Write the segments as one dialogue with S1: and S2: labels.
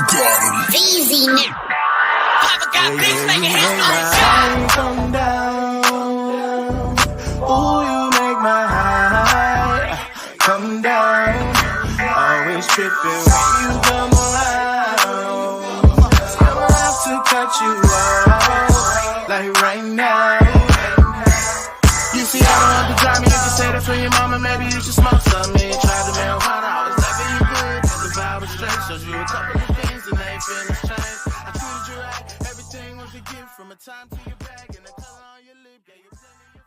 S1: got him.
S2: Easy now. Papa got beats making headlines.
S3: Come down. Ooh, you make my high come down. Always tripping when you come around. I'ma have to cut you off, like right now. You see, I don't have to drive me. You can say that for your mama. Maybe you should smoke some. Me try the marijuana. I was loving you good. The vibe was straight. Showed you a couple of things and they feelings changed. I treated you right. Everything was a gift from a time to your bag and the color on your lip. Yeah, you tell me your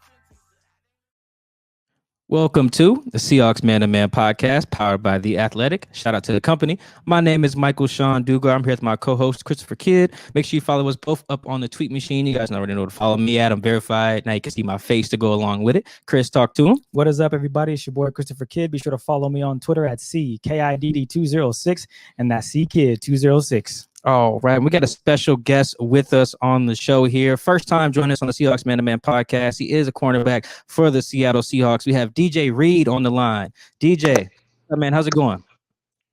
S4: Welcome to the Seahawks Man to Man podcast, powered by The Athletic. Shout out to the company. My name is Michael Sean Dugar. I'm here with my co-host, Christopher Kidd. Make sure you follow us both up on the tweet machine. You guys already know to follow me at. I'm verified. Now you can see my face to go along with it. Chris, talk to him.
S5: What is up, everybody? It's your boy, Christopher Kidd. Be sure to follow me on Twitter at CKIDD206, and that's CKID206.
S4: All right. We got a special guest with us on the show here. First time joining us on the Seahawks Man to Man podcast. He is a cornerback for the Seattle Seahawks. We have DJ Reed on the line. DJ, man, how's it going?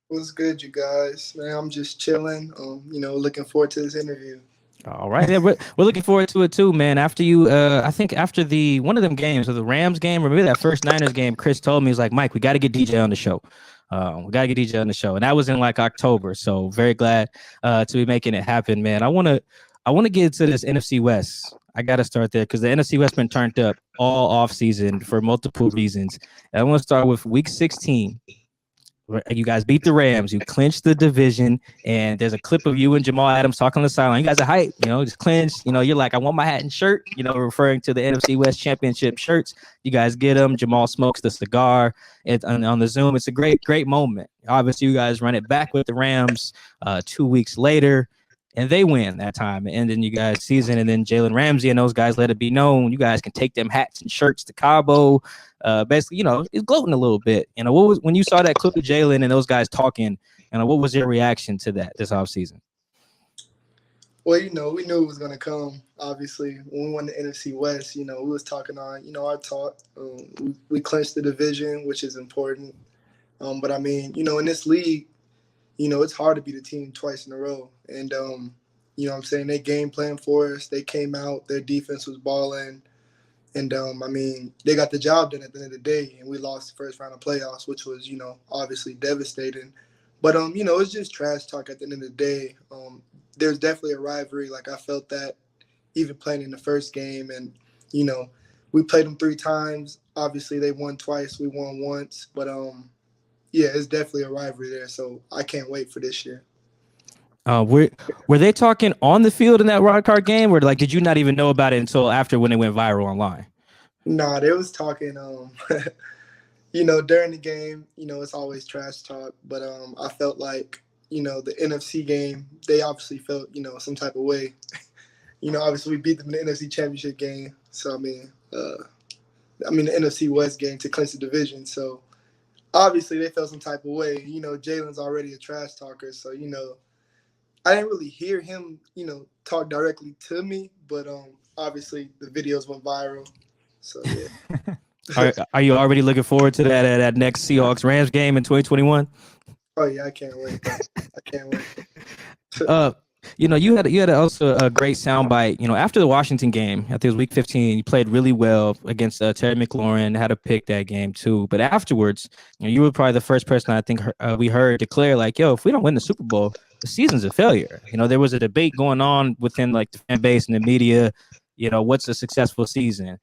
S6: What's good, you guys? Man, I'm just chilling. Looking forward to this interview.
S4: All right. Yeah, we're looking forward to it too, man. After you, I think after one of them games, or the Rams game, or maybe that first Niners game, Chris told me, he's like, Mike, we got to get DJ on the show. We got to get DJ on the show. And that was in like October. So very glad to be making it happen, man. I want to get into this NFC West. I got to start there because the NFC West been turned up all off season for multiple reasons. And I want to start with week 16. You guys beat the Rams. You clinched the division, and there's a clip of you and Jamal Adams talking on the sideline. You guys are hype, just clinched. You're like, I want my hat and shirt, referring to the NFC West Championship shirts. You guys get them. Jamal smokes the cigar on the Zoom. It's a great, great moment. Obviously, you guys run it back with the Rams 2 weeks later, and they win that time. And then you guys season, and then Jalen Ramsey and those guys let it be known you guys can take them hats and shirts to Cabo. Basically, it's gloating a little bit. What was when you saw that clip of Jalen and those guys talking, what was your reaction to that this offseason?
S6: Well, we knew it was going to come, obviously. When we won the NFC West, we was talking on, our talk. We clinched the division, which is important. But, I mean, in this league, it's hard to beat a team twice in a row. And, what I'm saying, they game plan for us. They came out. Their defense was balling. And, they got the job done at the end of the day, and we lost the first round of playoffs, which was, obviously devastating. But, it's just trash talk at the end of the day. There's definitely a rivalry. Like, I felt that even playing in the first game. And, we played them 3 times. Obviously, they won twice. We won once. But, yeah, it's definitely a rivalry there. So I can't wait for this year.
S4: Were they talking on the field in that wild card game, or did you not even know about it until after when it went viral online?
S6: Nah, they was talking. During the game, it's always trash talk. But I felt like the NFC game, they obviously felt some type of way. Obviously we beat them in the NFC Championship game. So the NFC West game to clinch the division. So obviously they felt some type of way. Jalen's already a trash talker, so I didn't really hear him, talk directly to me, but obviously the videos went viral. So yeah.
S4: Are you already looking forward to that next Seahawks-Rams game in 2021?
S6: Oh yeah, I can't wait. I can't wait.
S4: You had also a great soundbite. After the Washington game, I think it was week 15, you played really well against Terry McLaurin, had to pick that game too. But afterwards, you were probably the first person I think we heard declare like, yo, if we don't win the Super Bowl, the season's a failure. There was a debate going on within like the fan base and the media. What's a successful season?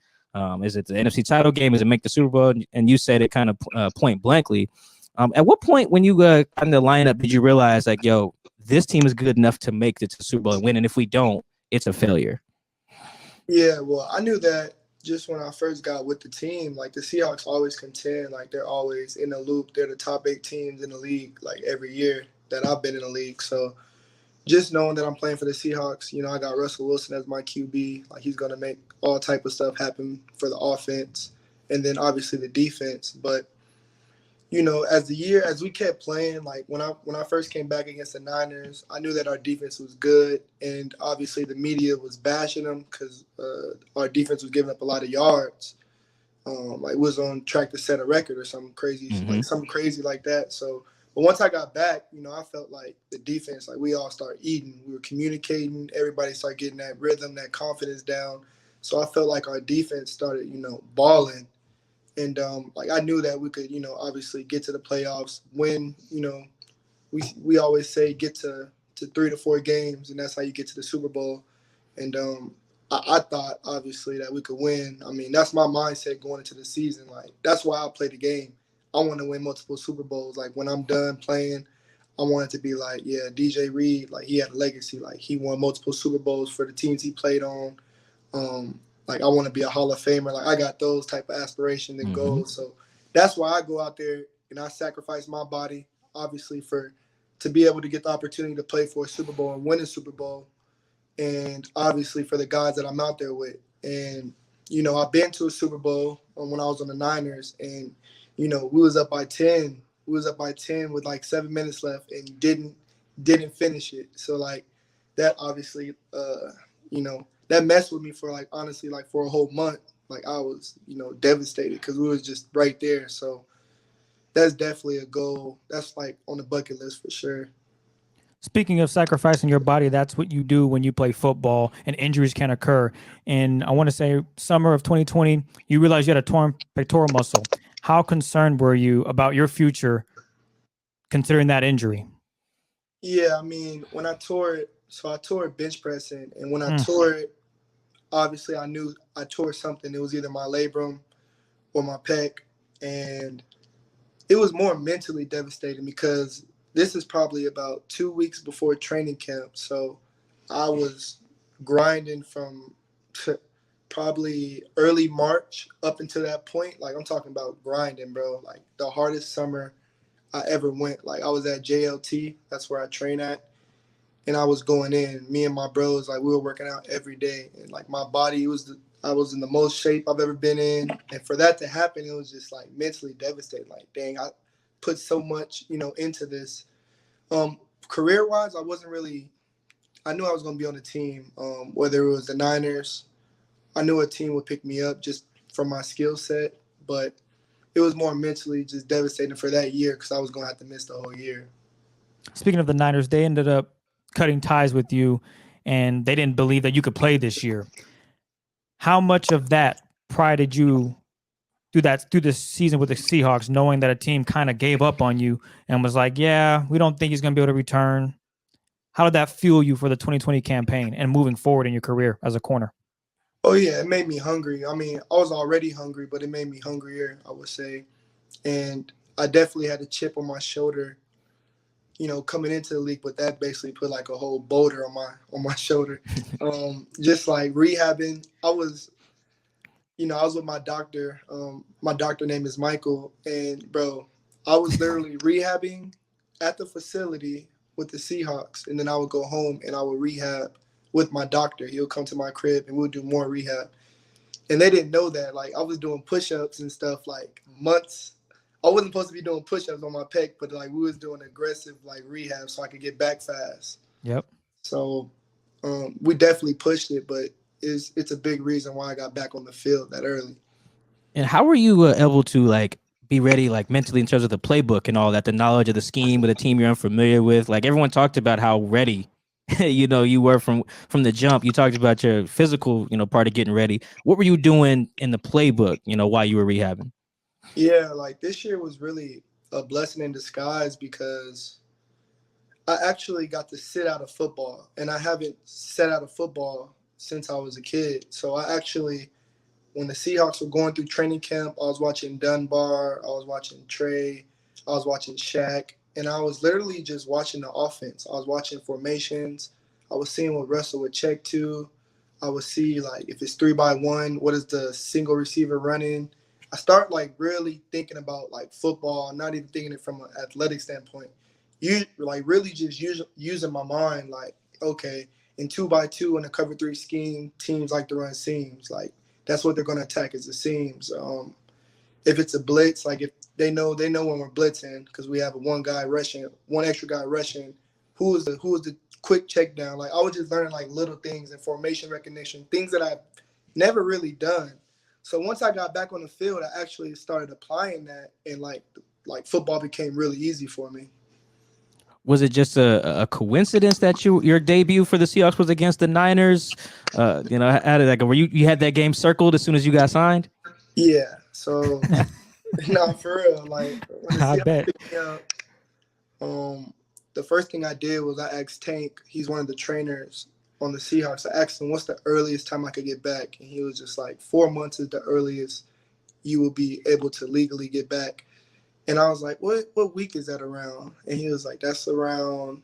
S4: Is it the NFC title game? Is it make the Super Bowl? And you said it kind of point blankly. At what point when you got in the lineup did you realize like, yo, this team is good enough to make it to the Super Bowl and win, and if we don't, it's a failure?
S6: Yeah, well, I knew that just when I first got with the team. Like, the Seahawks always contend. Like, they're always in the loop. They're the top 8 teams in the league, like, every year that I've been in the league. So just knowing that I'm playing for the Seahawks, I got Russell Wilson as my QB. Like, he's going to make all type of stuff happen for the offense and then obviously the defense. But as we kept playing, like when I first came back against the Niners, I knew that our defense was good, and obviously the media was bashing them because our defense was giving up a lot of yards. Like, was on track to set a record or something crazy, like something crazy like that. So But once I got back, I felt like the defense, like we all started eating. We were communicating. Everybody started getting that rhythm, that confidence down. So I felt like our defense started, balling. And like I knew that we could, obviously get to the playoffs, win. We always say get to 3 to 4 games, and that's how you get to the Super Bowl. And I thought obviously that we could win. I mean, that's my mindset going into the season. Like that's why I play the game. I want to win multiple Super Bowls. Like when I'm done playing, I want it to be like, yeah, DJ Reed, like he had a legacy. Like he won multiple Super Bowls for the teams he played on. Like I want to be a Hall of Famer. Like I got those type of aspirations and goals. So that's why I go out there and I sacrifice my body, obviously, to be able to get the opportunity to play for a Super Bowl and win a Super Bowl. And obviously for the guys that I'm out there with. And, I've been to a Super Bowl when I was on the Niners, and, we was up by 10. We was up by 10 with like 7 minutes left and didn't finish it. So like that obviously, that messed with me for like, honestly, like for a whole month. Like I was, devastated because we was just right there. So that's definitely a goal. That's like on the bucket list for sure.
S5: Speaking of sacrificing your body, that's what you do when you play football, and injuries can occur. And I want to say summer of 2020, you realized you had a torn pectoral muscle. How concerned were you about your future considering that injury?
S6: Yeah, I mean, when I tore it, so I tore it bench pressing, and when I tore it, obviously I knew I tore something. It was either my labrum or my pec, and it was more mentally devastating because this is probably about 2 weeks before training camp. So I was grinding from probably early March up until that point. Like I'm talking about grinding, bro. Like the hardest summer I ever went. Like I was at JLT. That's where I train at. And I was going in. Me and my bros, like we were working out every day. And like my body I was in the most shape I've ever been in. And for that to happen, it was just like mentally devastating. Like, dang, I put so much, into this. Career-wise, I wasn't really – I knew I was going to be on the team, whether it was the Niners. I knew a team would pick me up just from my skill set, but it was more mentally just devastating for that year because I was going to have to miss the whole year.
S5: Speaking of the Niners, they ended up cutting ties with you, and they didn't believe that you could play this year. How much of that prided you through this season with the Seahawks, knowing that a team kind of gave up on you and was like, yeah, we don't think he's going to be able to return? How did that fuel you for the 2020 campaign and moving forward in your career as a corner?
S6: Oh, yeah, it made me hungry. I mean, I was already hungry, but it made me hungrier, I would say. And I definitely had a chip on my shoulder, coming into the league, but that basically put like a whole boulder on my shoulder. Just like rehabbing, I was with my doctor. My doctor name is Michael, and bro, I was literally rehabbing at the facility with the Seahawks, and then I would go home and I would rehab with my doctor. He'll come to my crib and we'll do more rehab. And they didn't know that. Like I was doing push-ups and stuff like months. I wasn't supposed to be doing push-ups on my pec, but like we was doing aggressive like rehab so I could get back fast.
S5: Yep.
S6: So we definitely pushed it, but it's a big reason why I got back on the field that early.
S4: And how were you able to like be ready, like mentally in terms of the playbook and all that, the knowledge of the scheme with a team you're unfamiliar with? Like everyone talked about how ready, you were from the jump. You talked about your physical, part of getting ready. What were you doing in the playbook, while you were rehabbing?
S6: Yeah, like this year was really a blessing in disguise because I actually got to sit out of football, and I haven't sat out of football since I was a kid. So I actually, when the Seahawks were going through training camp, I was watching Dunbar, I was watching Trey, I was watching Shaq, and I was literally just watching the offense. I was watching formations. I was seeing what Russell would check to. I would see, like, if it's 3-by-1, what is the single receiver running? I start, like, really thinking about, like, football, not even thinking it from an athletic standpoint. Really just using my mind, like, okay, in 2-by-2 in a cover 3 scheme, teams like to run seams. Like, that's what they're going to attack is the seams. If it's a blitz, like if they know when we're blitzing because we have one extra guy rushing. Who is the quick check down? Like I was just learning like little things and formation recognition, things that I've never really done. So once I got back on the field, I actually started applying that, and like football became really easy for me.
S4: Was it just a coincidence that your debut for the Seahawks was against the Niners? How did that go? Were you had that game circled as soon as you got signed?
S6: Yeah. So no, for real. Like when the
S5: I
S6: Seahawks
S5: bet.
S6: picked me up, the first thing I did was I asked Tank. He's one of the trainers on the Seahawks. I asked him what's the earliest time I could get back, and he was just like 4 months is the earliest you will be able to legally get back. And I was like, what week is that around? And he was like, that's around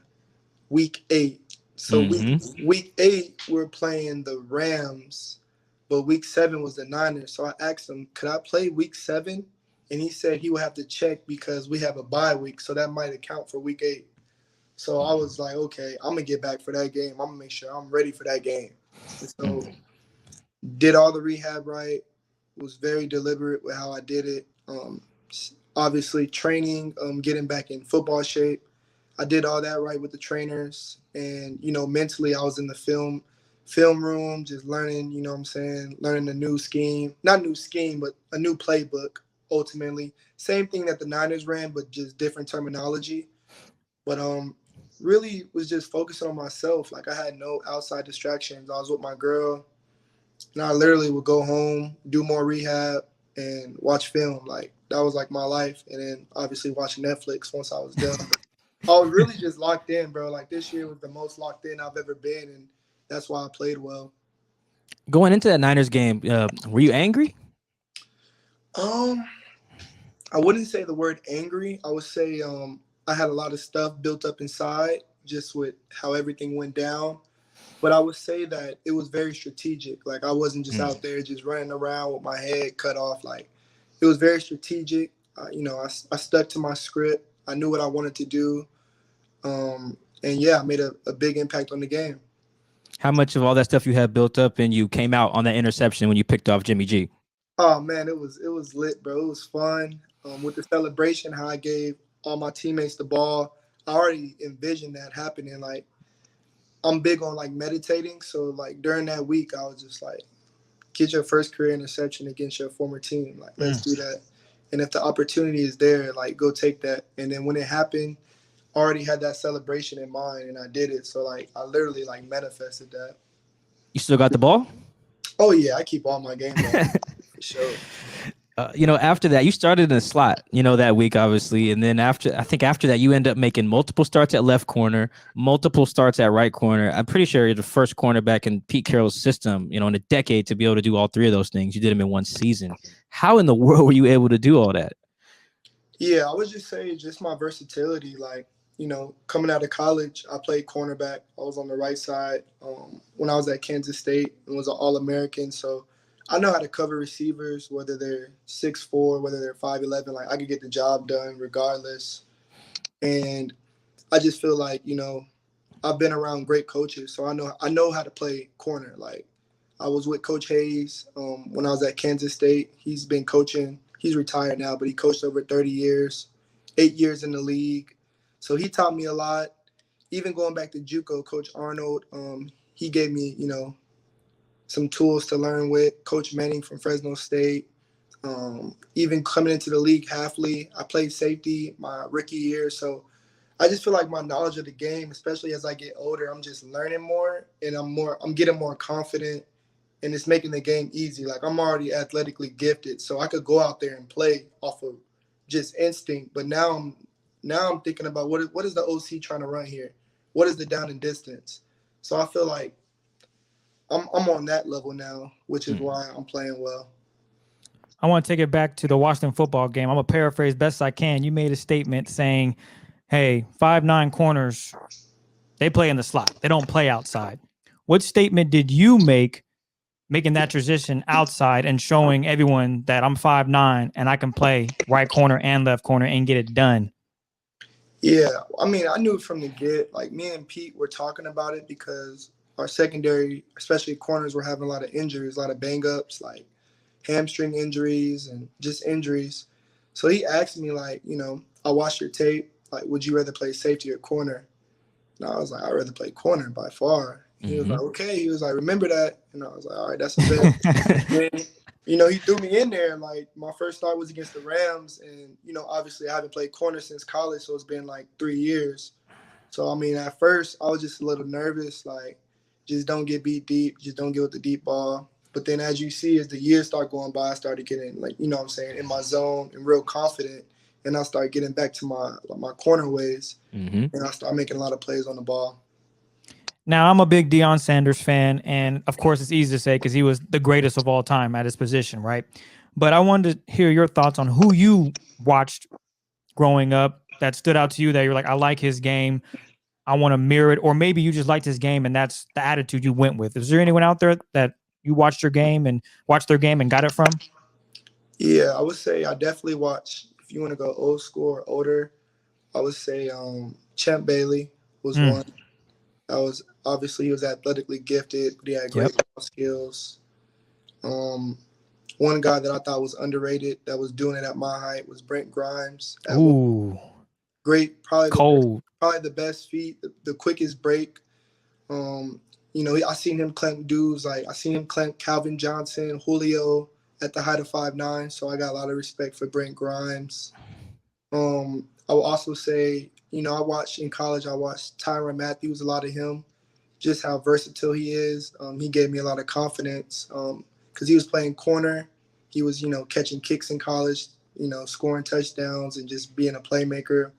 S6: week 8. So week 8 we're playing the Rams, but week 7 was the Niners. So I asked him, could I play week 7? And he said he would have to check because we have a bye week, so that might account for week 8. So I was like, okay, I'm gonna get back for that game. I'm gonna make sure I'm ready for that game. And so did all the rehab right. Was very deliberate with how I did it. Obviously training, getting back in football shape. I did all that right with the trainers, and mentally I was in the film room, just learning. You know what I'm saying? Learning a new scheme, not new scheme, but a new playbook. Ultimately, same thing that the Niners ran, but just different terminology. But really was just focusing on myself. Like I had no outside distractions. I was with my girl, and I literally would go home, do more rehab, and watch film. Like that was like my life. And then obviously watch Netflix once I was done. I was really just locked in, bro. Like this year was the most locked in I've ever been, and that's why I played well.
S4: Going into that Niners game, were you angry?
S6: I wouldn't say the word angry. I would say I had a lot of stuff built up inside just with how everything went down. But I would say that it was very strategic. Like I wasn't just out there just running around with my head cut off. Like it was very strategic. I stuck to my script. I knew what I wanted to do. And yeah, I made a big impact on the game.
S4: How much of all that stuff you had built up and you came out on that interception when you picked off Jimmy G?
S6: Oh man, it was lit, bro. It was fun. With the celebration, how I gave all my teammates the ball. I already envisioned that happening. Like I'm big on like meditating. So like during that week, I was just like, get your first career interception against your former team. Like let's do that. And if the opportunity is there, like go take that. And then when it happened, I already had that celebration in mind and I did it. So like I literally like manifested that.
S4: You still got the ball?
S6: Oh yeah, I keep all my game on for sure.
S4: After that, you started in the slot, that week, obviously. And then after that, you end up making multiple starts at left corner, multiple starts at right corner. I'm pretty sure you're the first cornerback in Pete Carroll's system, in a decade to be able to do all 3 of those things. You did them in one season. How in the world were you able to do all that?
S6: Yeah, I would just say just my versatility. Like, coming out of college, I played cornerback. I was on the right side when I was at Kansas State and was an All-American. So I know how to cover receivers, whether they're 6'4", whether they're 5'11". Like I could get the job done regardless. And I just feel like, I've been around great coaches, so I know how to play corner. Like I was with Coach Hayes when I was at Kansas State. He's been coaching. He's retired now, but he coached over 30 years, 8 years in the league. So he taught me a lot. Even going back to JUCO, Coach Arnold, he gave me, some tools to learn with. Coach Manning from Fresno State. Even coming into the league halfly, I played safety my rookie year. So I just feel like my knowledge of the game, especially as I get older, I'm just learning more and I'm getting more confident, and it's making the game easy. Like I'm already athletically gifted, so I could go out there and play off of just instinct. But now I'm thinking about what is the OC trying to run here? What is the down and distance? So I feel like I'm on that level now, which is why I'm playing well.
S5: I want to take it back to the Washington football game. I'm going to paraphrase best I can. You made a statement saying, hey, 5'9" corners, they play in the slot. They don't play outside. What statement did you make making that transition outside and showing everyone that I'm 5'9" and I can play right corner and left corner and get it done?
S6: Yeah, I mean, I knew from the get, like me and Pete were talking about it because our secondary, especially corners, were having a lot of injuries, a lot of bang-ups, like hamstring injuries and just injuries. So he asked me, like, I watched your tape. Like, would you rather play safety or corner? And I was like, I'd rather play corner by far. He was like, okay. He was like, remember that. And I was like, all right, that's a bet. Then, he threw me in there. Like, my first start was against the Rams. And, obviously I haven't played corner since college, so it's been like 3 years. So I mean, at first I was just a little nervous, like just don't get beat deep, just don't get with the deep ball. But then as you see, as the years start going by, I started getting like, you know what I'm saying, in my zone and real confident. And I started getting back to my corner ways.
S4: Mm-hmm.
S6: And I started making a lot of plays on the ball.
S5: Now, I'm a big Deion Sanders fan, and of course, it's easy to say because he was the greatest of all time at his position, right? But I wanted to hear your thoughts on who you watched growing up that stood out to you that you're like, I like his game, I want to mirror it, or maybe you just liked his game and that's the attitude you went with. Is there anyone out there that you watched their game and got it from?
S6: Yeah, I would say I definitely watch. If you want to go old school or older, I would say Champ Bailey was one. That was obviously he was athletically gifted, but he had great ball skills. One guy that I thought was underrated that was doing it at my height was Brent Grimes.
S5: Ooh,
S6: Great,
S5: cold.
S6: Probably the best feet, the quickest break. You know, I seen him clamp dudes like I seen him clamp Calvin Johnson, Julio at the height of 5'9". So I got a lot of respect for Brent Grimes. I will also say, you know, in college, I watched Tyrann Matthews, a lot of him, just how versatile he is. He gave me a lot of confidence because he was playing corner. He was, you know, catching kicks in college, you know, scoring touchdowns and just being a playmaker.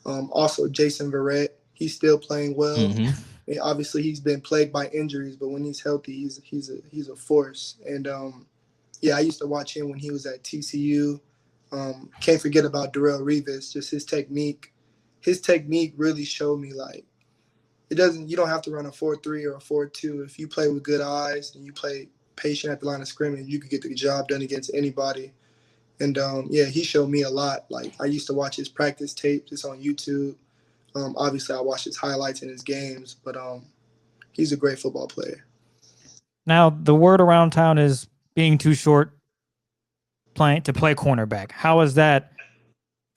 S6: Also, Jason Verrett, he's still playing well.
S4: Mm-hmm.
S6: And obviously, he's been plagued by injuries, but when he's healthy, he's a force. And yeah, I used to watch him when he was at TCU. Can't forget about Darrelle Revis, just his technique. His technique really showed me like you don't have to run a 4-3 or a 4-2. If you play with good eyes and you play patient at the line of scrimmage, you could get the job done against anybody. And yeah, he showed me a lot. Like I used to watch his practice tapes. It's on YouTube. Obviously, I watch his highlights in his games, but he's a great football player.
S5: Now, the word around town is being too short to play cornerback. How has that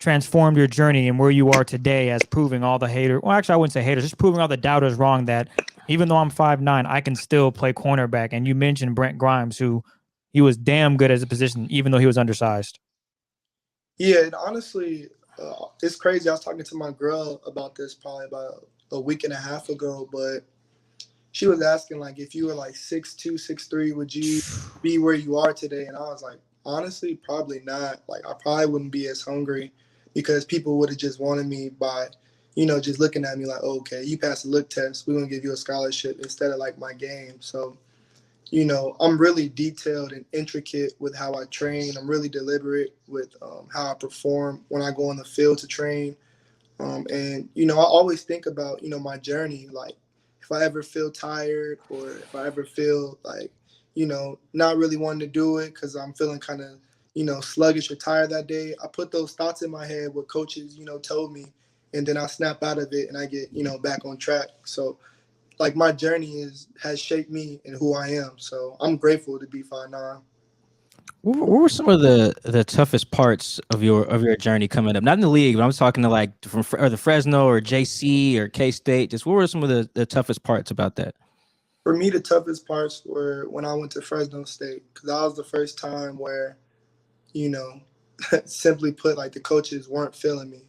S5: transformed your journey and where you are today as proving all the haters? Well, actually, I wouldn't say haters, just proving all the doubters wrong that even though I'm 5'9", I can still play cornerback. And you mentioned Brent Grimes, who he was damn good as a position, even though he was undersized.
S6: Yeah, and honestly, it's crazy. I was talking to my girl about this probably about a week and a half ago, but she was asking, like, if you were like 6'2", 6'3", would you be where you are today? And I was like, honestly, probably not. Like, I probably wouldn't be as hungry because people would have just wanted me by, you know, just looking at me like, oh, okay, you passed the look test, we're going to give you a scholarship instead of like my game. So, you know, I'm really detailed and intricate with how I train. I'm really deliberate with how I perform when I go on the field to train. And, you know, I always think about, you know, my journey. Like, if I ever feel tired or if I ever feel like, you know, not really wanting to do it because I'm feeling kind of, you know, sluggish or tired that day, I put those thoughts in my head what coaches, you know, told me. And then I snap out of it and I get, you know, back on track. So, like my journey has shaped me and who I am. So I'm grateful to be 5'9".
S4: What were some of the toughest parts of your journey coming up? Not in the league, but I'm talking to like or the Fresno or JC or K-State. Just what were some of the toughest parts about that?
S6: For me, the toughest parts were when I went to Fresno State because that was the first time where, you know, simply put, like the coaches weren't feeling me.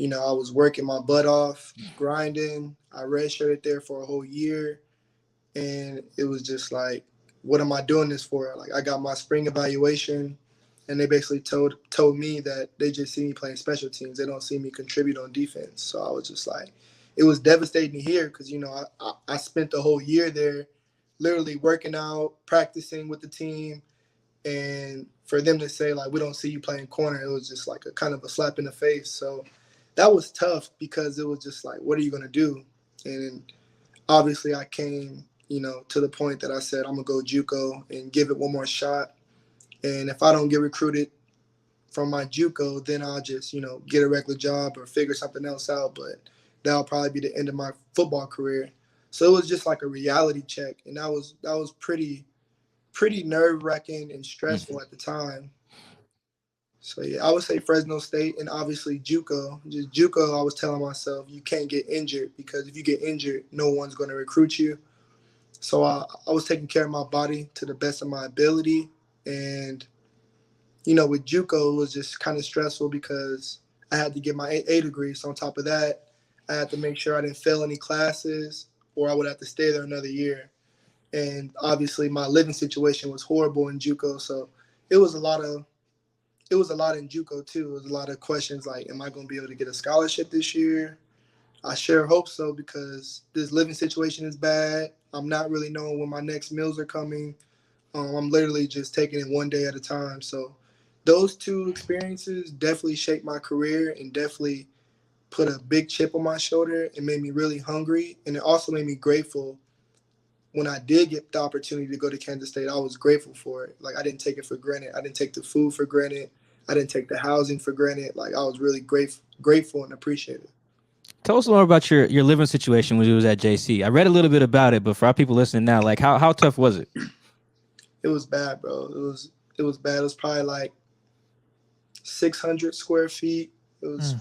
S6: You know, I was working my butt off, grinding. I redshirted there for a whole year. And it was just like, what am I doing this for? Like, I got my spring evaluation, and they basically told me that they just see me playing special teams. They don't see me contribute on defense. So I was just like, it was devastating to hear because, you know, I spent the whole year there literally working out, practicing with the team. And for them to say, like, we don't see you playing corner, it was just like a kind of a slap in the face. So that was tough because it was just like, what are you going to do? And obviously I came, you know, to the point that I said, I'm going to go JUCO and give it one more shot. And if I don't get recruited from my JUCO, then I'll just, you know, get a regular job or figure something else out. But that'll probably be the end of my football career. So it was just like a reality check. And that was pretty nerve-wracking and stressful at the time. So, yeah, I would say Fresno State and obviously JUCO. Just JUCO, I was telling myself, you can't get injured because if you get injured, no one's going to recruit you. So I was taking care of my body to the best of my ability. And, you know, with JUCO, it was just kind of stressful because I had to get my A degree. So on top of that, I had to make sure I didn't fail any classes or I would have to stay there another year. And obviously my living situation was horrible in JUCO. So it was a lot in JUCO too. It was a lot of questions like, am I going to be able to get a scholarship this year? I sure hope so because this living situation is bad. I'm not really knowing when my next meals are coming. I'm literally just taking it one day at a time. So those two experiences definitely shaped my career and definitely put a big chip on my shoulder and made me really hungry. And it also made me grateful when I did get the opportunity to go to Kansas State. I was grateful for it. Like I didn't take it for granted. I didn't take the food for granted. I didn't take the housing for granted. Like I was really grateful and appreciative.
S4: Tell us more about your living situation when you was at JC. I read a little bit about it, but for our people listening now, like how tough was it?
S6: It was bad, bro. It was bad. It was probably like 600 square feet. It was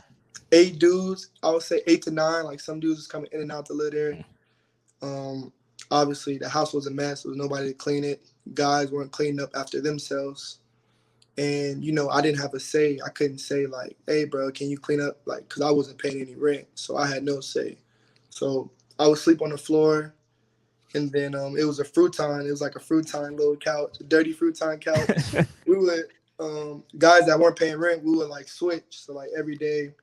S6: 8 dudes. I would say 8 to 9. Like some dudes was coming in and out to live there. Obviously, the house was a mess. There was nobody to clean it. Guys weren't cleaning up after themselves. And, you know, I didn't have a say. I couldn't say, like, hey, bro, can you clean up? Like, because I wasn't paying any rent. So I had no say. So I would sleep on the floor. And then it was a futon. It was like a futon little couch, a dirty futon couch. We would, guys that weren't paying rent, we would, like, switch. So, like, every day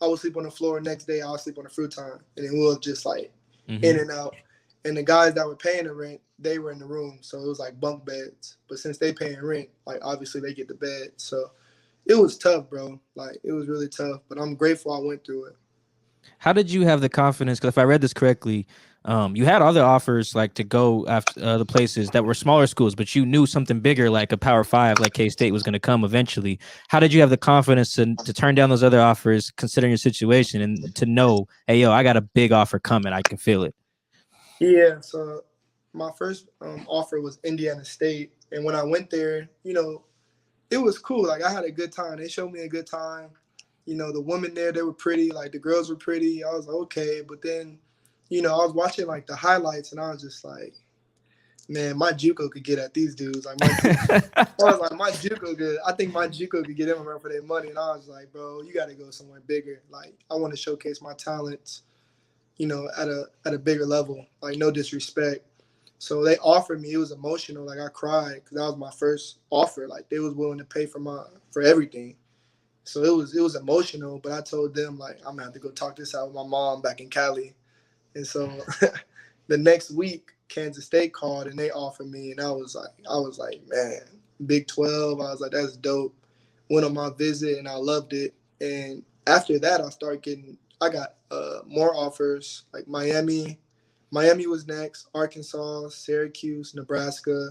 S6: I would sleep on the floor. Next day I would sleep on the futon. And then we would just, like, in and out. And the guys that were paying the rent, they were in the room. So it was like bunk beds. But since they paying rent, like obviously they get the bed. So it was tough, bro. Like it was really tough. But I'm grateful I went through it.
S4: How did you have the confidence? Because if I read this correctly, you had other offers like to go after the places that were smaller schools, but you knew something bigger like a Power 5 like K-State was going to come eventually. How did you have the confidence to turn down those other offers considering your situation and to know, hey, yo, I got a big offer coming. I can feel it.
S6: Yeah, so my first offer was Indiana State. And when I went there, you know, it was cool. Like, I had a good time. They showed me a good time. You know, the women there, they were pretty. Like, the girls were pretty. I was like, okay. But then, you know, I was watching, like, the highlights, and I was just like, man, my JUCO could get at these dudes. Like, I was like, my JUCO could. I think my JUCO could get them around for their money. And I was like, bro, you got to go somewhere bigger. Like, I want to showcase my talents, you know, at a bigger level, like no disrespect. So they offered me, it was emotional. Like I cried because that was my first offer. Like they was willing to pay for everything. So it was emotional, but I told them like, I'm gonna have to go talk this out with my mom back in Cali. And so the next week, Kansas State called and they offered me. And I was like, man, Big 12. I was like, that's dope. Went on my visit and I loved it. And after that, I got more offers like Miami. Miami was next, Arkansas, Syracuse, Nebraska,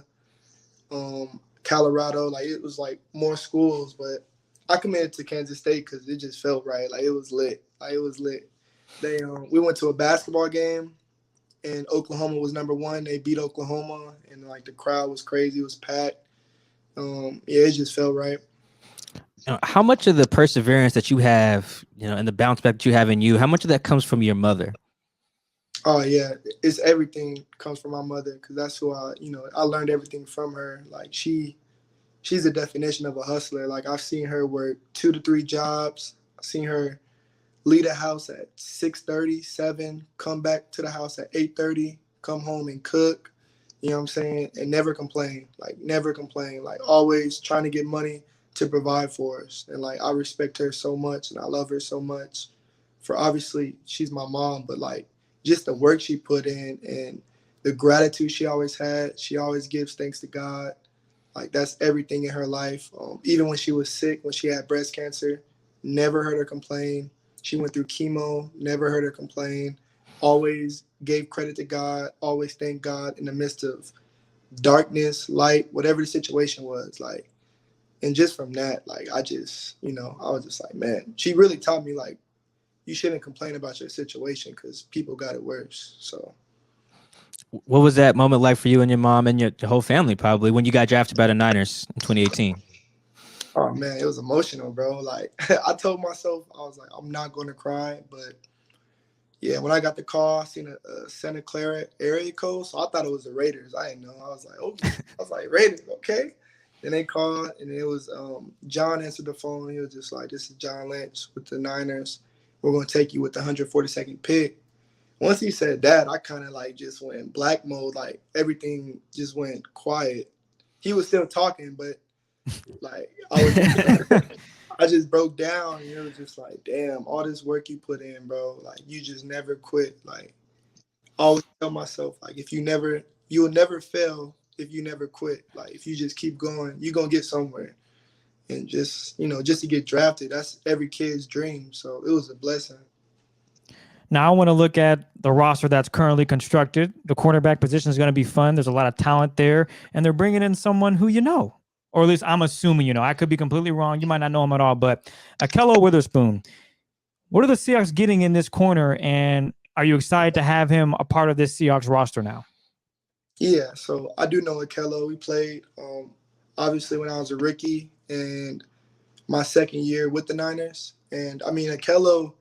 S6: Colorado. Like it was like more schools, but I committed to Kansas State because it just felt right. Like it was lit. We went to a basketball game, and Oklahoma was number 1. They beat Oklahoma, and like the crowd was crazy. It was packed. It just felt right.
S4: How much of the perseverance that you have, you know, and the bounce back that you have in you, how much of that comes from your mother?
S6: Oh yeah, it's everything comes from my mother because that's who I learned everything from her. Like she's the definition of a hustler. Like I've seen her work 2 to 3 jobs. I've seen her leave the house at 6:30, 7, come back to the house at 8:30, come home and cook. You know what I'm saying? And never complain. Like never complain. Like always trying to get money to provide for us. And like I respect her so much and I love her so much for obviously she's my mom, but like just the work she put in and the gratitude she always had. She always gives thanks to God. Like that's everything in her life. Even when she was sick, when she had breast cancer, never heard her complain. She went through chemo, never heard her complain. Always gave credit to God, always thanked God in the midst of darkness, light, whatever the situation was. Like, and just from that, like I was just like, man, she really taught me like, you shouldn't complain about your situation because people got it worse. So
S4: what was that moment like for you and your mom and your whole family probably when you got drafted by the Niners in 2018?
S6: Oh man, it was emotional, bro. Like I told myself, I was like, I'm not going to cry. But yeah, when I got the call, I seen a Santa Clara area code. So I thought it was the Raiders. I didn't know. I was like, oh, Raiders, okay. Then they called and it was John answered the phone. He was just like, this is John Lynch with the Niners. we're going to take you with the 142nd pick. Once he said that, I kind of like just went black mode. Like everything just went quiet. He was still talking, but like I just broke down, and it was just like, damn, all this work you put in, bro. Like you just never quit. Like I always tell myself, like you'll never fail if you never quit. Like if you just keep going, you're gonna get somewhere. And just to get drafted, that's every kid's dream. So it was a blessing.
S5: Now I want to look at the roster that's currently constructed. The cornerback position is going to be fun. There's a lot of talent there, and they're bringing in someone who you know, or at least I'm assuming you know. I could be completely wrong. You might not know him at all, but Ahkello Witherspoon. What are the Seahawks getting in this corner, and are you excited to have him a part of this Seahawks roster now?
S6: Yeah, so I do know Ahkello. We played obviously when I was a rookie and my second year with the Niners. And I mean, Ahkello,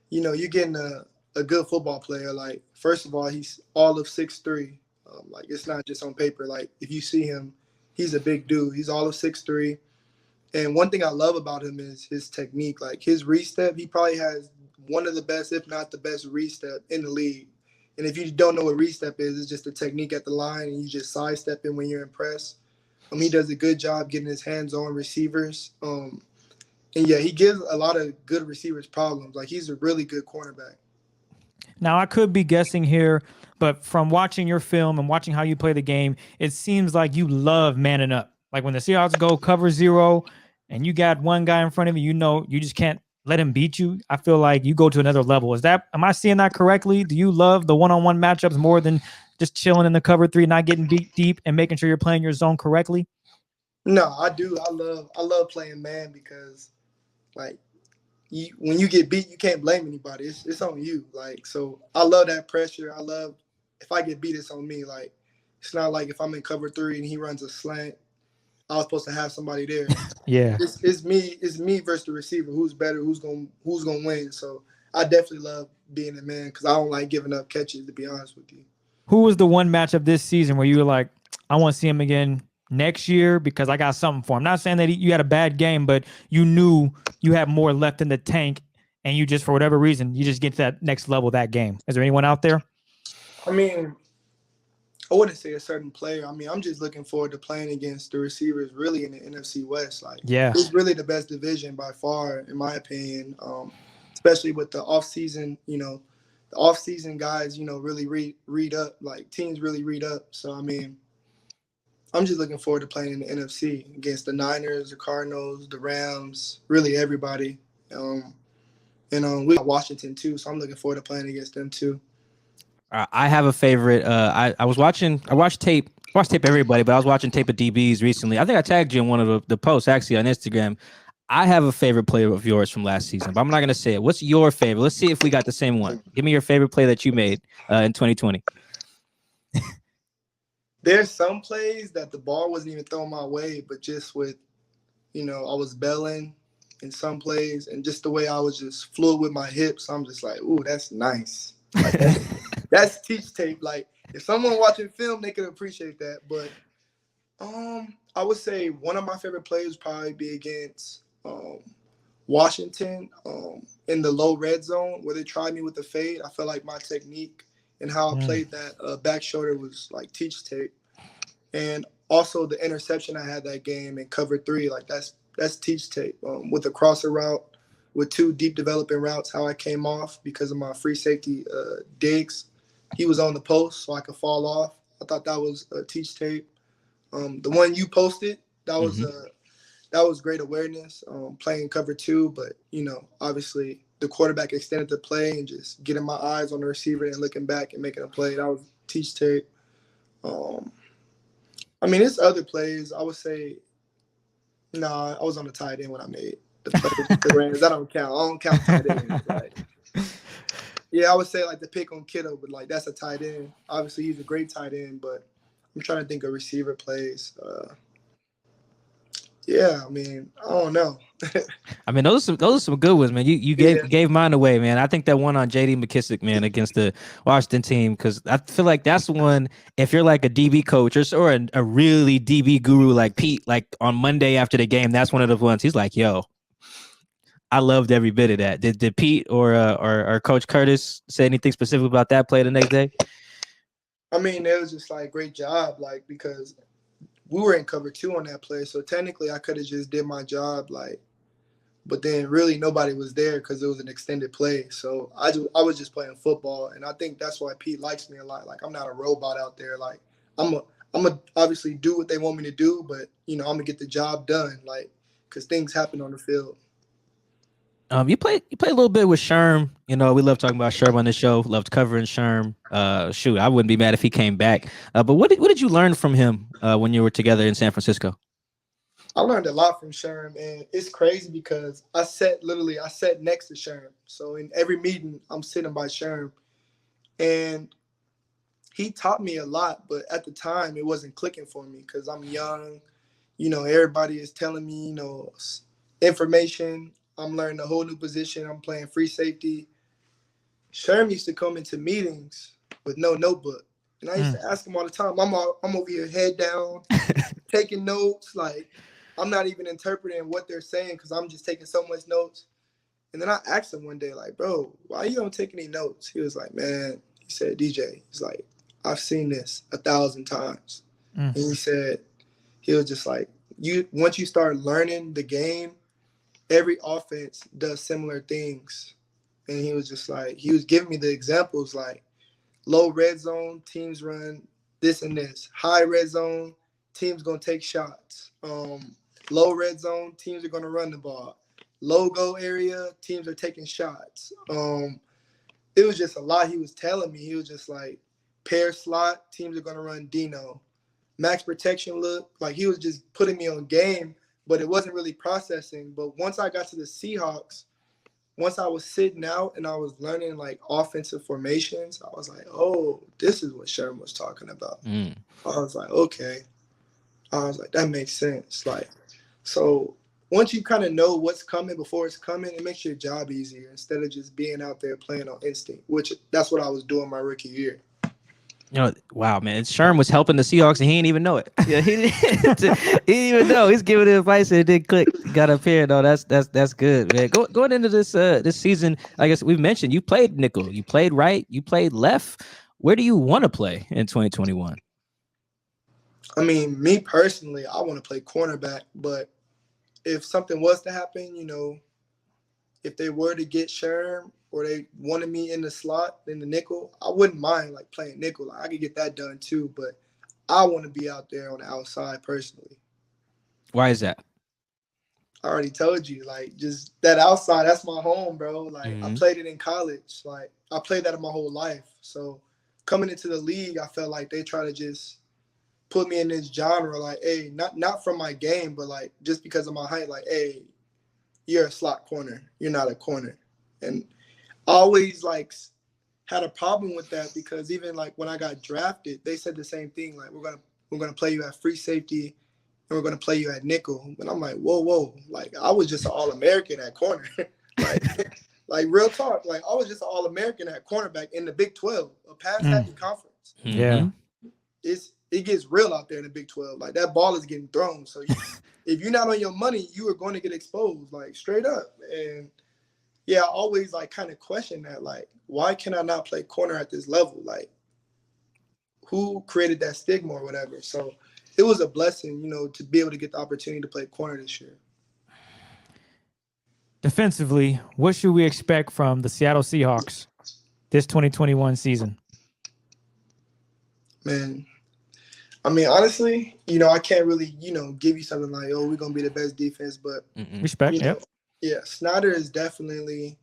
S6: you're getting a good football player. Like, first of all, he's all of 6'3". Like, it's not just on paper. Like, if you see him, he's a big dude. He's all of 6'3". And one thing I love about him is his technique. Like, his re-step, he probably has one of the best, if not the best re-step in the league. And if you don't know what re-step is, it's just a technique at the line, and you just sidestep in when you're impressed. He does a good job getting his hands on receivers. And, yeah, he gives a lot of good receivers problems. Like, he's a really good cornerback.
S5: Now, I could be guessing here, but from watching your film and watching how you play the game, it seems like you love manning up. Like, when the Seahawks go cover zero and you got one guy in front of you, you just can't let him beat you. I feel like you go to another level. Am I seeing that correctly? Do you love the one-on-one matchups more than just chilling in the cover three, not getting beat deep and making sure you're playing your zone correctly?
S6: No, I do. I love playing man because, like, when you get beat, you can't blame anybody. It's on you. Like, so I love that pressure. I love if I get beat, it's on me. Like, it's not like if I'm in cover three and he runs a slant, I was supposed to have somebody there.
S5: Yeah,
S6: it's me versus the receiver. Who's better? Who's gonna win? So I definitely love being a man because I don't like giving up catches. To be honest with you.
S5: Who was the one matchup this season where you were like, I want to see him again next year because I got something for him? Not saying that you had a bad game, but you knew you had more left in the tank, and you just, for whatever reason, you just get to that next level that game. Is there anyone out there?
S6: I mean, I wouldn't say a certain player. I mean, I'm just looking forward to playing against the receivers really in the NFC West. Like,
S5: yeah,
S6: it's really the best division by far, in my opinion, especially with the offseason, the off-season guys, really read up. Like, teams really read up. So, I mean, I'm just looking forward to playing in the NFC against the Niners, the Cardinals, the Rams, really everybody. We got Washington too, so I'm looking forward to playing against them too.
S4: I have a favorite. I watched tape everybody, but I was watching tape of DBs recently. I think I tagged you in one of the posts actually on Instagram. I have a favorite player of yours from last season, but I'm not going to say it. What's your favorite? Let's see if we got the same one. Give me your favorite play that you made in 2020.
S6: There's some plays that the ball wasn't even thrown my way, but just with, I was belling in some plays, and just the way I was just fluid with my hips, I'm just like, ooh, that's nice. Like, that's teach tape. Like, if someone watching film, they could appreciate that. But I would say one of my favorite plays would probably be against Washington in the low red zone where they tried me with the fade. I felt like my technique and how I played that back shoulder was like teach tape. And also the interception I had that game in cover three, like that's teach tape. With a crosser route, with two deep developing routes, how I came off because of my free safety Diggs. He was on the post, so I could fall off. I thought that was teach tape. The one you posted, that was great awareness, playing cover two. But, obviously the quarterback extended the play and just getting my eyes on the receiver and looking back and making a play. That was teach tape. I mean, it's other plays. I would say, I was on the tight end when I made the play with the Rams. That don't count. I don't count tight ends. Like, yeah, I would say like the pick on Kittle, but like that's a tight end. Obviously, he's a great tight end, but I'm trying to think of receiver plays. Yeah, I mean, I don't know.
S4: I mean, those are some good ones, man. You gave mine away, man. I think that one on J.D. McKissick, man, against the Washington team, because I feel like that's the one. If you're like a DB coach or a really DB guru like Pete, like on Monday after the game, that's one of the ones. He's like, "Yo, I loved every bit of that. Did Pete or Coach Curtis say anything specific about that play the next day?
S6: I mean, it was just like great job, like because we were in cover 2 on that play, so technically I could have just did my job, like, but then really nobody was there because it was an extended play. So I was just playing football, and I think that's why Pete likes me a lot. Like I'm not a robot out there. Like I'm a obviously do what they want me to do, but I'm gonna get the job done, like because things happen on the field.
S4: You play a little bit with Sherm. We love talking about Sherm on the show. Loved covering Sherm. Shoot, I wouldn't be mad if he came back. But what did you learn from him when you were together in San Francisco?
S6: I learned a lot from Sherm, and it's crazy because I sat next to Sherm. So in every meeting, I'm sitting by Sherm, and he taught me a lot. But at the time, it wasn't clicking for me because I'm young. Everybody is telling me, information. I'm learning a whole new position. I'm playing free safety. Sherm used to come into meetings with no notebook. And I used to ask him all the time, I'm over here head down, taking notes. Like, I'm not even interpreting what they're saying because I'm just taking so much notes. And then I asked him one day, like, bro, why you don't take any notes? He was like, man, he said, DJ, he's like, I've seen this 1,000 times. And he was just like, once you start learning the game, every offense does similar things. And he was just like, he was giving me the examples, like low red zone, teams run this and this. High red zone, teams going to take shots. Low red zone, teams are going to run the ball. Low go area, teams are taking shots. It was just a lot he was telling me. He was just like, pair slot, teams are going to run Dino. Max protection look, like he was just putting me on game, but it wasn't really processing. But once I got to the Seahawks, once I was sitting out and I was learning like offensive formations, I was like, oh, this is what Sherm was talking about. I was like, okay. I was like, that makes sense. Like, so once you kind of know what's coming before it's coming, it makes your job easier instead of just being out there playing on instinct, which that's what I was doing my rookie year.
S4: Wow, man. Sherm was helping the Seahawks and he didn't even know it. Yeah, he didn't even know. He's giving advice and it didn't click. Got up here. No, that's good, man. Going into this season, I guess we've mentioned you played nickel, you played right, you played left. Where do you want to play in 2021?
S6: I mean, me personally, I want to play cornerback, but if something was to happen, if they were to get Sherm or they wanted me in the slot, in the nickel, I wouldn't mind like playing nickel. Like, I could get that done too, but I want to be out there on the outside personally.
S4: Why is that?
S6: I already told you, like, just that outside, that's my home, bro. Like, I played it in college. Like, I played that my whole life. So coming into the league, I felt like they try to just put me in this genre, like, hey, not from my game, but like just because of my height, like, hey, you're a slot corner. You're not a corner. And I always like had a problem with that because even like when I got drafted, they said the same thing. Like, we're gonna play you at free safety and we're gonna play you at nickel. And I'm like, whoa. Like, I was just an All-American at corner. like real talk. Like, I was just an All-American at cornerback in the Big 12, a pass-happy conference.
S5: Yeah.
S6: It gets real out there in the Big 12. Like, that ball is getting thrown. So if you're not on your money, you are going to get exposed, like, straight up. And yeah, I always like kind of question that, like, why can I not play corner at this level? Like, who created that stigma or whatever? So it was a blessing, to be able to get the opportunity to play corner this year.
S5: Defensively, what should we expect from the Seattle Seahawks this 2021 season?
S6: Man, I mean, honestly, I can't really, give you something like, oh, we're going to be the best defense, but
S5: respect,
S6: yeah, Snyder is definitely,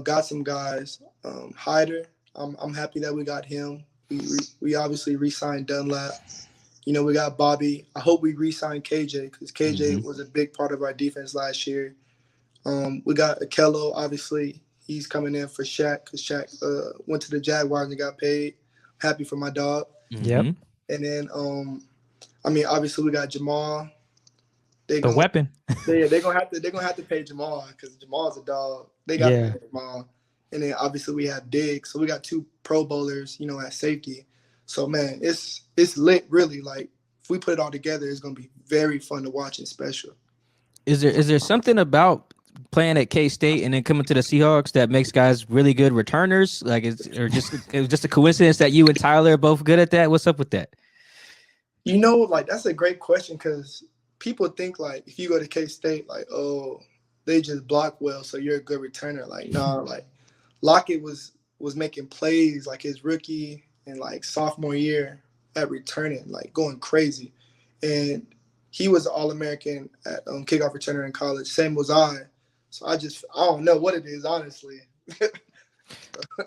S6: got some guys. Hyder, I'm happy that we got him. We obviously re-signed Dunlap. We got Bobby. I hope we re-signed KJ because KJ was a big part of our defense last year. We got Ahkello, obviously. He's coming in for Shaq because Shaq went to the Jaguars and got paid. Happy for my dog.
S5: Yep.
S6: And then, obviously we got Jamal.
S5: The weapon.
S6: They're gonna have to pay Jamal because Jamal's a dog. They got to pay Jamal. And then obviously we have Diggs. So we got 2 Pro Bowlers, at safety. So man, it's lit really. Like, if we put it all together, it's gonna be very fun to watch and special.
S4: Is there something about playing at K-State and then coming to the Seahawks that makes guys really good returners? Like, it was just a coincidence that you and Tyler are both good at that? What's up with that?
S6: You know, like that's a great question because people think like if you go to K-State, like, oh, they just block well, so you're a good returner. Like, nah, like Lockett was making plays like his rookie and like sophomore year at returning, like going crazy. And he was an All-American at kickoff returner in college. Same was I. So I don't know what it is, honestly.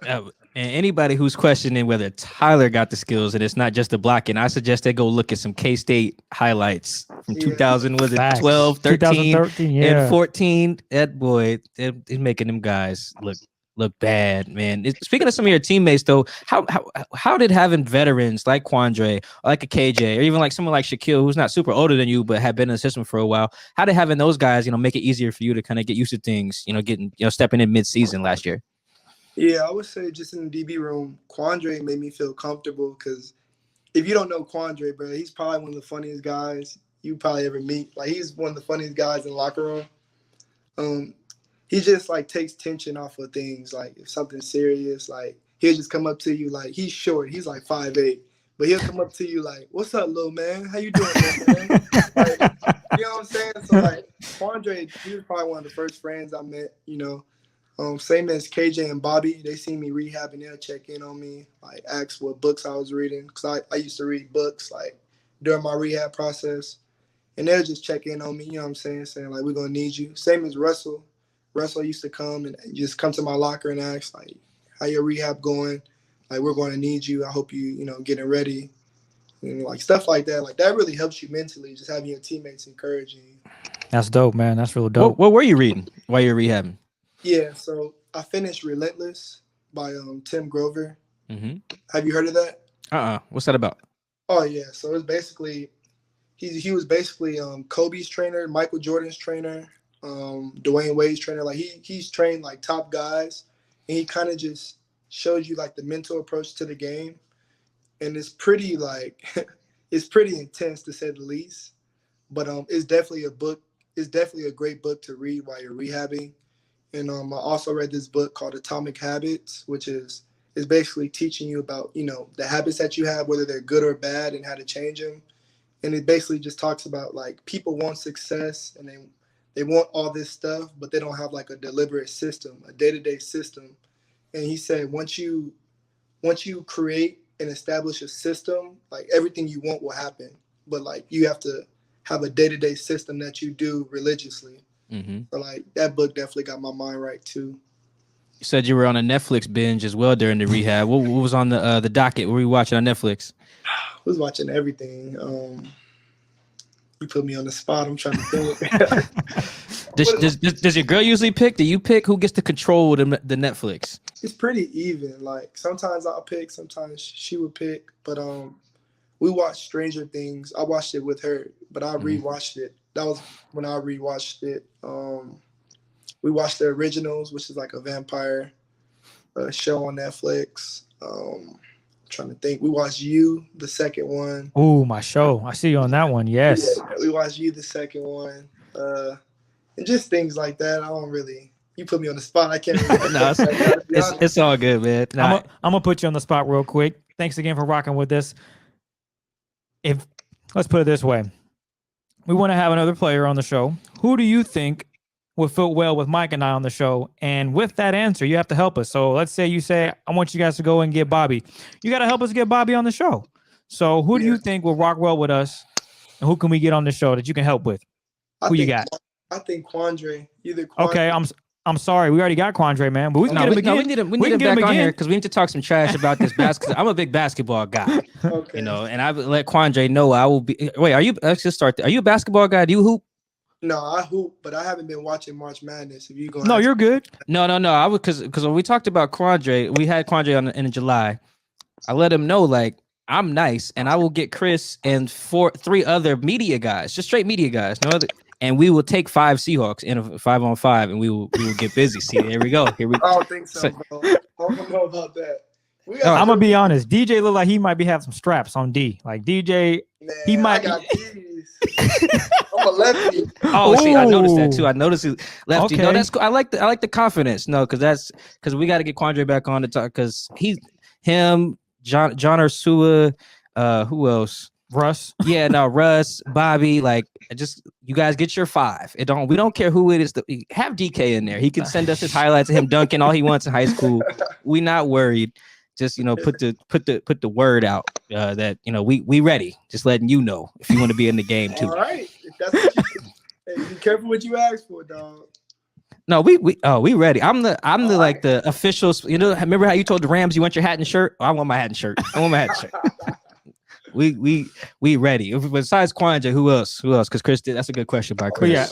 S4: And anybody who's questioning whether Tyler got the skills and it's not just the blocking, I suggest they go look at some K-State highlights from 2000, was it
S5: Facts.
S4: 12, 13,
S5: 2013,
S4: and 14. That boy is making them guys look bad, man. Speaking of some of your teammates, though, how did having veterans like Quandre, or like a KJ, or even like someone like Shaquille, who's not super older than you but had been in the system for a while, how did having those guys, make it easier for you to kind of get used to things, stepping in mid-season last year?
S6: Yeah, I would say just in the DB room, Quandre made me feel comfortable because if you don't know Quandre, bro, he's probably one of the funniest guys you probably ever meet. Like, he's one of the funniest guys in the locker room. He just, like, takes tension off of things. Like, if something's serious, like, he'll just come up to you. Like, he's short. He's, like, 5'8". But he'll come up to you like, what's up, little man? How you doing, man? Like, you know what I'm saying? So, like, Quandre, he was probably one of the first friends I met, Same as KJ and Bobby. They see me rehabbing. They'll check in on me, like, ask what books I was reading. Because I used to read books, like, during my rehab process. And they'll just check in on me, you know what I'm saying, like, we're going to need you. Same as Russell. Russell used to come and just come to my locker and ask, like, how your rehab going? Like, we're going to need you. I hope you, getting ready. And, like, stuff like that. Like, that really helps you mentally, just having your teammates encouraging you.
S5: That's dope, man. That's real dope.
S4: What were you reading while you were rehabbing?
S6: Yeah, so I finished Relentless by Tim Grover.
S4: Mm-hmm.
S6: Have you heard of that?
S4: What's that about?
S6: Oh, yeah. So it's basically, he was basically Kobe's trainer, Michael Jordan's trainer, Dwayne Wade's trainer. Like, he's trained, like, top guys, and he kind of just shows you, like, the mental approach to the game. And it's pretty, like, it's pretty intense, to say the least. But it's definitely a book. It's definitely a great book to read while you're rehabbing. And I also read this book called Atomic Habits, which is basically teaching you about, the habits that you have, whether they're good or bad, and how to change them. And it basically just talks about, like, people want success and they want all this stuff, but they don't have, like, a deliberate system, a day-to-day system. And he said once you create and establish a system, like, everything you want will happen. But, like, you have to have a day-to-day system that you do religiously.
S4: Mm-hmm.
S6: So, like, that book definitely got my mind right too.
S4: You said you were on a Netflix binge as well during the rehab. What was on the docket? What were you watching on Netflix?
S6: I was watching everything. You put me on the spot. I'm trying to think.
S4: Does your girl usually pick? Do you pick who gets to control the Netflix?
S6: It's pretty even. Like, sometimes I'll pick, sometimes she would pick. But we watched Stranger Things. I watched it with her, but I rewatched it. That was when I rewatched it. We watched the originals, which is like a vampire show on Netflix. Trying to think. We watched You, the second one.
S5: Ooh, my show. I see you on that one. Yes.
S6: Yeah, we watched You, the second one. And just things like that. I don't really. You put me on the spot. I can't really.
S4: No, it's all good, man. Nah.
S5: I'm gonna put you on the spot real quick. Thanks again for rocking with us. Let's put it this way. We want to have another player on the show. Who do you think would fit well with Mike and I on the show? And with that answer, you have to help us. So let's say you say, I want you guys to go and get Bobby. You got to help us get Bobby on the show. So who do you think will rock well with us? And who can we get on the show that you can help with? Who you got?
S6: I think Quandre. Either Quandre.
S5: Okay, I'm sorry. We already got Quandre, man. But we can get him again.
S4: We need him back on here because we need to talk some trash about this basketball. I'm a big basketball guy.
S6: Okay.
S4: And I would let Quandre know I will be. Wait, let's just start there. Are you a basketball guy? Do you hoop?
S6: No, I hoop, but I haven't been watching March Madness. If you go,
S5: no, you're good.
S4: No. I would because when we talked about Quandre, we had Quandre in July. I let him know, like, I'm nice, and I will get Chris and 3 other media guys, just straight media guys, no other, and we will take 5 Seahawks in a 5-on-5, and we will get busy. See, there we go. Here we go.
S6: I don't think so, bro. I don't know about that.
S5: I'm gonna be honest. DJ look like he might be having some straps on D. Like DJ,
S6: man,
S5: he might.
S6: I got these. I'm a lefty.
S4: Oh, see, I noticed that
S5: Ooh.
S4: too. I noticed he lefty. No,
S5: Okay.
S4: that's cool. I like the confidence. No, because we got to get Quandre back on to talk because him, John Ursua, who else?
S5: Russ.
S4: Yeah, no, Russ, Bobby, like you guys get your 5. We don't care who it is. Have DK in there. He can send us his highlights of him dunking all he wants in high school. We not worried. Just put the word out that we ready. Just letting you know if you want to be in the game too.
S6: All right. If that's what hey, be careful what you ask for, dog.
S4: No, we ready. I'm the like the officials. Remember how you told the Rams you want your hat and shirt? Oh, I want my hat and shirt. I want my hat and shirt. We ready. Besides Quandre, who else? Because Chris did. That's a good question by Chris.
S5: Yeah.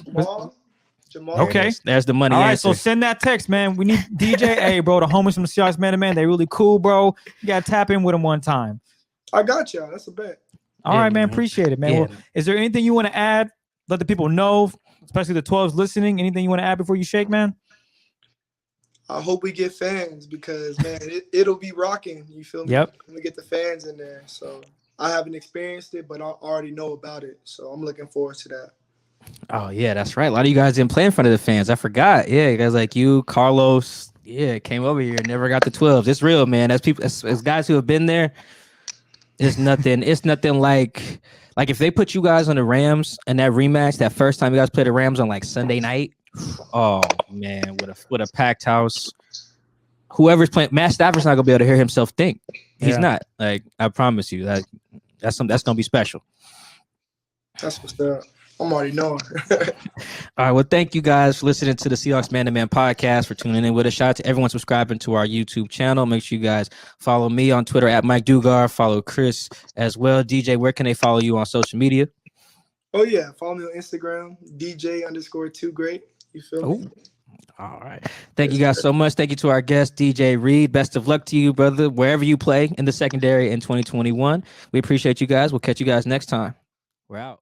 S6: Jamal.
S5: Okay.
S4: There's the money.
S5: All right,
S4: answer.
S5: so send that text, man. We need DJ. Hey, bro, the homies from the Seahawks Man. They really cool, bro. You gotta tap in with them one time.
S6: I got y'all. That's a bet.
S5: All right, man. Appreciate it, man.
S4: Yeah.
S5: Well, is there anything you want to add? Let the people know, especially the 12s listening. Anything you want to add before you shake, man?
S6: I hope we get fans because, man, it'll be rocking. You feel me?
S5: Yep.
S6: When we get the fans in there. So I haven't experienced it, but I already know about it. So I'm looking forward to that.
S4: Oh yeah, that's right. A lot of you guys didn't play in front of the fans. I forgot. Yeah, guys like you, Carlos. Yeah, came over here, never got the 12s. It's real, man. As people, as guys who have been there, it's nothing. It's nothing like if they put you guys on the Rams and that rematch, that first time you guys played the Rams on like Sunday night. Oh man, with a packed house. Whoever's playing, Matt Stafford's not gonna be able to hear himself think. He's not. Like I promise you that's gonna be special.
S6: That's what's up. I'm already knowing.
S4: All right. Well, thank you guys for listening to the Seahawks Man to Man podcast, for tuning in with us. Shout out to everyone subscribing to our YouTube channel. Make sure you guys follow me on Twitter at Mike Dugar. Follow Chris as well. DJ, where can they follow you on social media?
S6: Oh, yeah. Follow me on Instagram, DJ_2Great. You feel me?
S4: All right. Thank you guys so much. Thank you to our guest, DJ Reed. Best of luck to you, brother, wherever you play in the secondary in 2021. We appreciate you guys. We'll catch you guys next time. We're out.